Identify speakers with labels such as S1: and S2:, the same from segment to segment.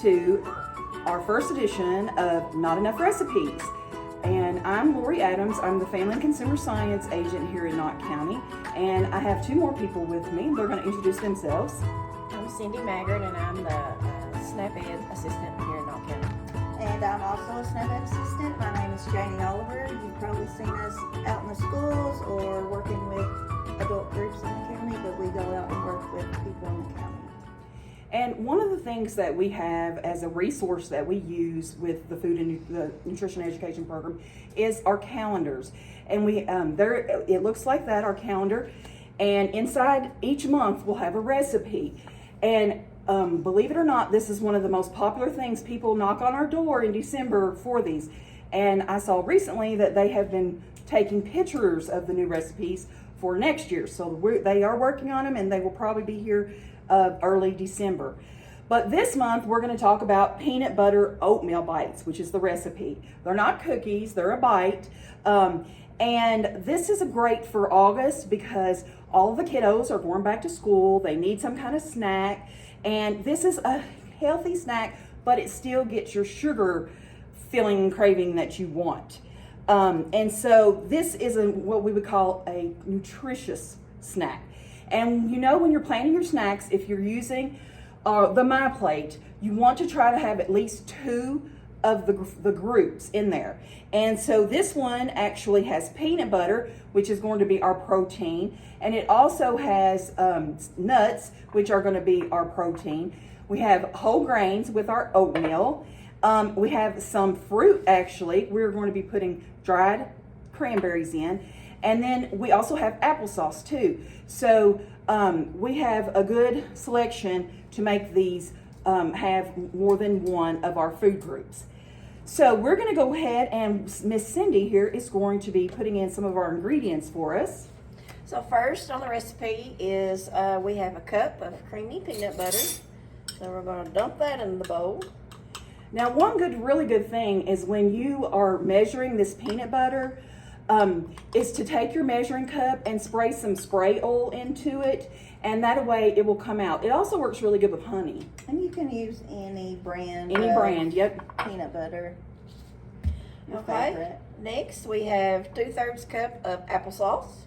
S1: to our first edition of Not Enough Recipes. And I'm Lori Adams. I'm the Family and Consumer Science Agent here in Knott County. And I have two more people with me. They're going to introduce themselves.
S2: I'm Cindy Maggard, and I'm the SNAP Ed assistant here in Knott County.
S3: And I'm also a SNAP Ed assistant. My name is Janie Oliver. You've probably seen us out in the schools or working with adult groups in the county, but we go out and work with people in the county.
S1: And one of the things that we have as a resource that we use with the Food and the Nutrition Education Program is our calendars. And we it looks like that, our calendar. And inside each month we'll have a recipe. And believe it or not, this is one of the most popular things. People knock on our door in December for these. And I saw recently that they have been taking pictures of the new recipes for next year. So they are working on them, and they will probably be here early December. But this month we're going to talk about peanut butter oatmeal bites, which is the recipe. They're not cookies, they're a bite. And this is great for August because all of the kiddos are going back to school. They need some kind of snack. And this is a healthy snack, but it still gets your sugar filling and craving that you want. And so this is what we would call a nutritious snack. And you know, when you're planning your snacks, if you're using the My Plate, you want to try to have at least two of the groups in there. And so this one actually has peanut butter, which is going to be our protein. And it also has nuts, which are going to be our protein. We have whole grains with our oatmeal. We have some fruit, actually. We're going to be putting dried cranberries in. And then we also have applesauce too. So we have a good selection to make these have more than one of our food groups. So we're going to go ahead, and Miss Cindy here is going to be putting in some of our ingredients for us.
S2: So first on the recipe is we have a cup of creamy peanut butter. So we're going to dump that in the bowl.
S1: Now, one really good thing is when you are measuring this peanut butter, is to take your measuring cup and spray some spray oil into it, and that way it will come out. It also works really good with honey.
S3: And you can use any brand.
S1: Yep.
S3: Peanut butter. Your
S2: Okay.
S3: favorite.
S2: Next we have 2/3 cup of applesauce.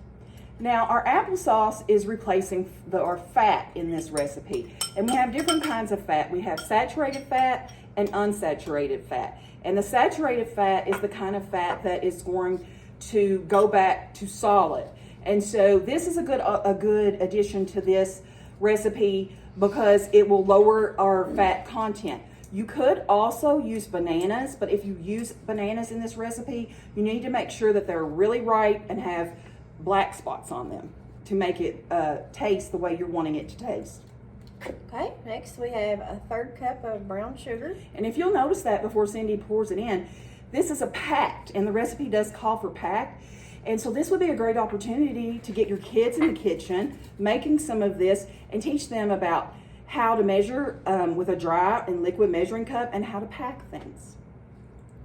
S1: Now, our applesauce is replacing our fat in this recipe. And we have different kinds of fat. We have saturated fat and unsaturated fat. And the saturated fat is the kind of fat that is going to go back to solid. And so this is a good addition to this recipe because it will lower our fat content. You could also use bananas, but if you use bananas in this recipe, you need to make sure that they're really ripe and have black spots on them to make it taste the way you're wanting it to taste.
S2: Okay, next we have 1/3 cup of brown sugar.
S1: And if you'll notice that before Cindy pours it in, this is a packed, and the recipe does call for packed. And so this would be a great opportunity to get your kids in the kitchen making some of this and teach them about how to measure with a dry and liquid measuring cup and how to pack things.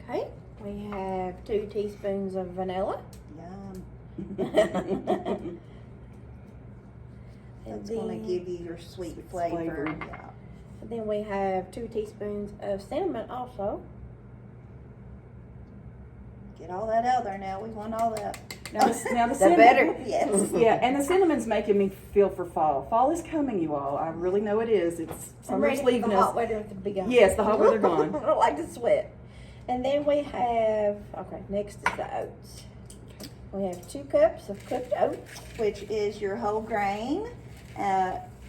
S2: Okay, we have 2 teaspoons of vanilla.
S3: Yum. It's going to give you your sweet flavor. Yeah.
S2: And then we have 2 teaspoons of cinnamon also.
S3: Get all that out there now. We want all that.
S1: Now the
S2: The
S1: cinnamon,
S2: better.
S3: Yes.
S1: yeah, and the cinnamon's making me feel for fall. Fall is coming, you all. I really know it is. It's
S2: I'm
S1: summer's
S2: ready for
S1: leaving
S2: the
S1: us.
S2: hot weather to be gone.
S1: Yes, the hot weather gone.
S2: I don't like to sweat. And then we have, next is the oats. We have 2 cups of cooked oats.
S3: Which is your whole grain.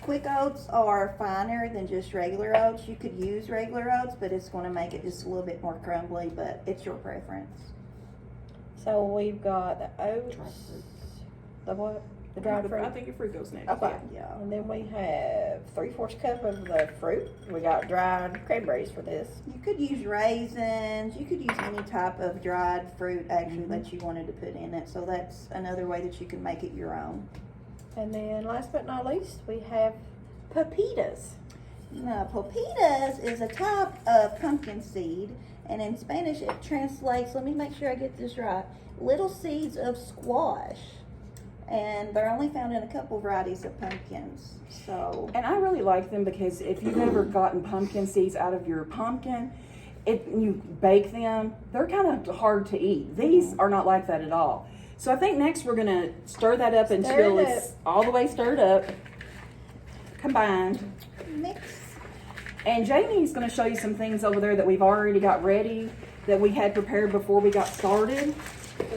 S3: Quick oats are finer than just regular oats. You could use regular oats, but it's going to make it just a little bit more crumbly, but it's your preference.
S2: So we've got the oats. The what? The dried fruit.
S1: I think your fruit goes next.
S2: Okay.
S3: Yeah.
S2: And then we have 3/4 cup of the fruit. We got dried cranberries for this.
S3: You could use raisins. You could use any type of dried fruit actually that you wanted to put in it. So that's another way that you can make it your own.
S2: And then last but not least, we have pepitas.
S3: Now, pepitas is a type of pumpkin seed, and in Spanish it translates, let me make sure I get this right, little seeds of squash. And they're only found in a couple varieties of pumpkins. So,
S1: And I really like them because if you've ever gotten pumpkin seeds out of your pumpkin, you bake them, they're kind of hard to eat. These are not like that at all. So I think next we're gonna stir that up until it's all the way stirred up, combined.
S3: mix.
S1: And Jamie's gonna show you some things over there that we've already got ready, that we had prepared before we got started.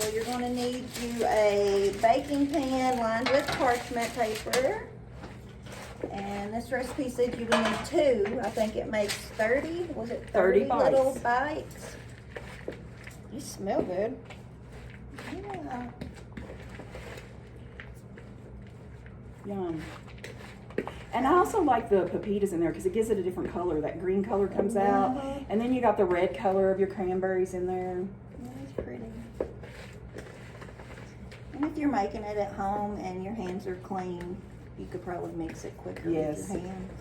S3: So you're going to need you a baking pan lined with parchment paper. And this recipe said you would need 2. I think it makes 30. Was it 30 little bites?
S2: You smell good.
S3: Yeah.
S1: Yum. And I also like the pepitas in there because it gives it a different color. That green color comes out. And then you got the red color of your cranberries in there.
S3: That's pretty. And if you're making it at home and your hands are clean, you could probably mix it quicker
S1: Yes.
S3: with your hands.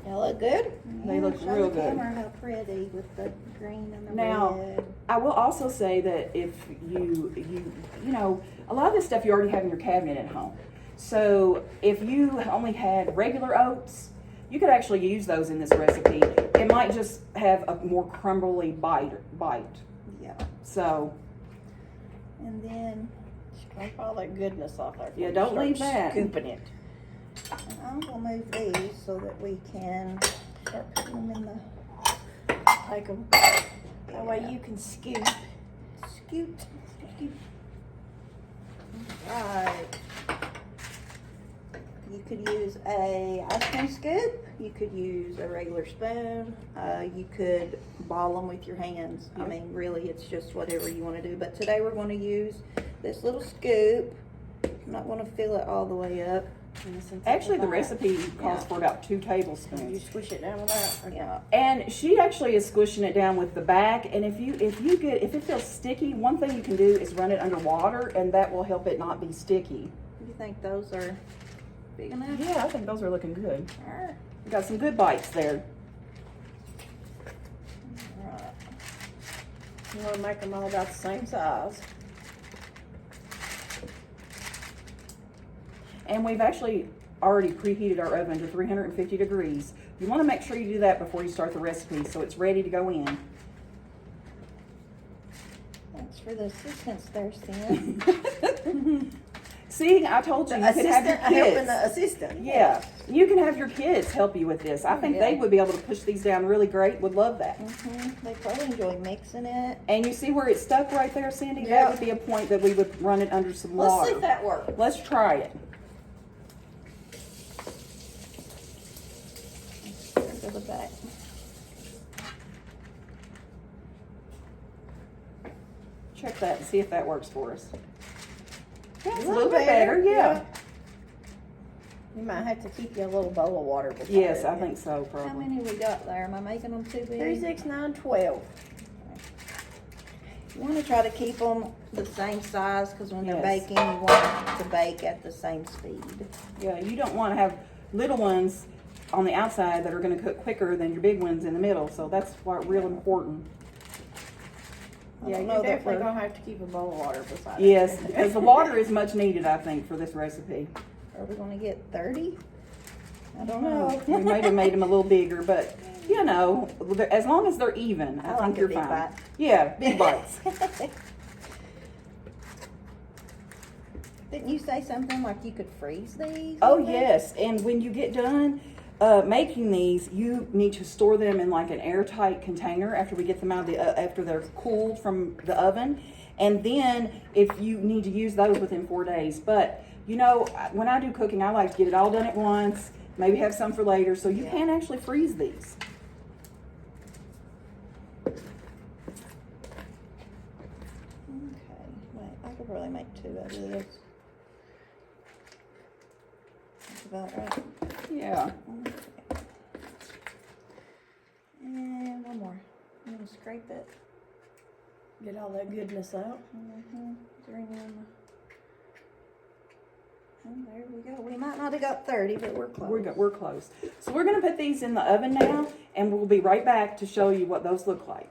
S2: They look good.
S1: They look
S3: show
S1: real
S3: the
S1: good.
S3: camera how pretty with the green and the
S1: Now,
S3: red.
S1: I will also say that if you know, a lot of this stuff you already have in your cabinet at home. So if you only had regular oats, you could actually use those in this recipe. It might just have a more crumbly bite.
S3: Yeah.
S1: So,
S2: And then scrape all that goodness off there.
S1: Yeah, don't leave
S2: Start
S1: that.
S2: Scooping it.
S3: And I'm gonna move these so that we can start putting them in the
S2: Take them. That way you can scoop.
S3: scoop. Right. You could use a ice cream scoop. You could use a regular spoon. You could ball them with your hands. I mean, really, it's just whatever you want to do. But today we're going to use this little scoop. I'm not going to fill it all the way up.
S1: actually the recipe calls for about 2
S2: You
S1: tablespoons.
S2: squish it down with that.
S3: Yeah.
S1: And she actually is squishing it down with the back. And if it feels sticky, one thing you can do is run it under water, and that will help it not be sticky.
S3: You think those are big enough?
S1: Yeah, I think those are looking good.
S3: Alright.
S1: We got some good bites there.
S3: Right.
S2: You want to make them all about the same size.
S1: And we've actually already preheated our oven to 350 degrees. You want to make sure you do that before you start the recipe so it's ready to go in.
S3: Thanks for the assistance there, Sam.
S1: See, I told you, you could have your
S2: Helping
S1: kids.
S2: the assistant.
S1: Yeah, you can have your kids help you with this. I think
S2: yeah.
S1: they would be able to push these down really great, would love that.
S3: They probably enjoy mixing it.
S1: And you see where it's stuck right there, Cindy?
S2: Yeah.
S1: That would be a point that we would run it under some
S2: Let's
S1: water.
S2: see if that works.
S1: Let's try it.
S3: To the back.
S1: Check that and see if that works for us. Yeah, it's
S2: A
S1: a
S2: little
S1: little bit better, yeah.
S2: You might have to keep you a little bowl of water. beside
S1: Yes,
S2: it.
S1: I think so,
S3: How
S1: probably.
S3: many we got there? Am I making them too big?
S2: 3, 6, 9, 12.
S3: You want to try to keep them the same size because when they're
S1: Yes.
S3: baking, you want them to bake at the same speed.
S1: Yeah, you don't want to have little ones on the outside that are going to cook quicker than your big ones in the middle, so that's why real important.
S2: Yeah,
S3: know
S2: you're
S3: that
S2: definitely
S3: we're-
S2: going to have to keep a bowl of water beside it.
S1: Yes, because the water is much needed, I think, for this recipe.
S3: Are we going to get 30? I don't know.
S1: We might have made them a little bigger, but you know, as long as they're even, I
S3: like
S1: think
S3: a
S1: you're
S3: big
S1: fine.
S3: bite.
S1: Yeah, big bites.
S3: Didn't you say something like you could freeze these?
S1: Oh
S3: I think?
S1: yes, and when you get done making these, you need to store them in like an airtight container after we get them out of the after they're cooled from the oven, and then if you need to use those within 4 days. But you know, when I do cooking, I like to get it all done at once. Maybe have some for later, so you can actually freeze these.
S3: Okay. Wait, I could probably make 2 out of this. That's about right.
S1: Yeah.
S3: And one more. I'm going to scrape it.
S2: Get all that goodness out.
S3: Bring in. And there we go. We might not have got 30, but we're close.
S1: We're close. So we're going to put these in the oven now, and we'll be right back to show you what those look like.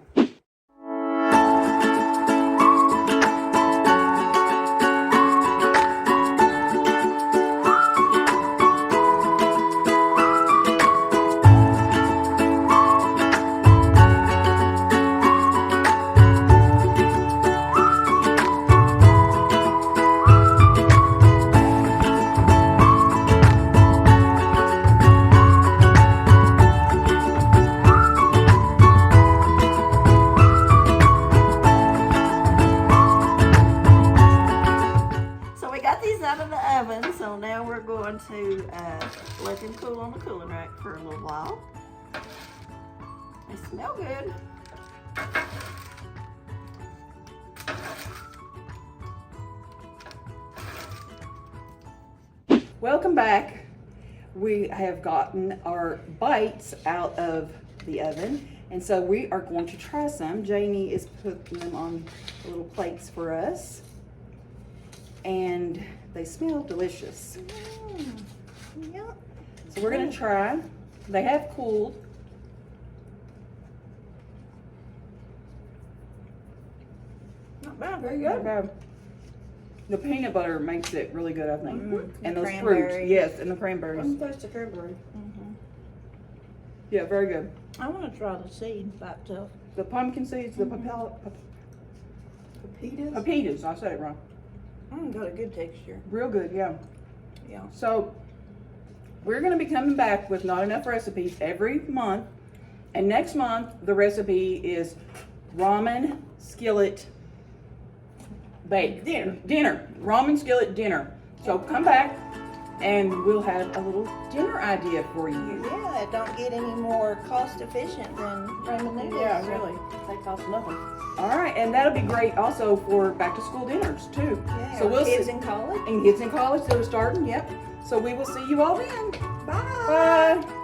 S2: going to let them cool on the cooling rack for a little while. They smell good.
S1: Welcome back. We have gotten our bites out of the oven, and so we are going to try some. Janie is putting them on little plates for us, and they smell delicious.
S3: Yep.
S1: So we're gonna try. They have cooled.
S3: Not bad.
S1: Very good. The peanut butter makes it really good, I think. And
S3: The
S1: those fruits,
S3: cranberries.
S1: yes, and the cranberries.
S2: taste the cranberry.
S1: Yeah, very good.
S3: I want to try the seed by itself.
S1: The pumpkin seeds, the pepitas, I said it wrong.
S3: Got a good texture.
S1: Real good, yeah.
S3: Yeah.
S1: So we're gonna be coming back with Not Enough recipes every month. And next month, the recipe is ramen skillet bake. Dinner. Ramen skillet dinner. So come back and we'll have a little dinner idea for you.
S3: Yeah, it don't get any more cost efficient than ramen noodles.
S2: Yeah, really. They cost nothing.
S1: All right, and that'll be great also for back to school dinners too.
S3: Yeah,
S1: So we'll
S3: kids
S1: see.
S3: in college.
S1: And kids in college that are starting, yep. So we will see you all then.
S3: Bye.
S1: Bye.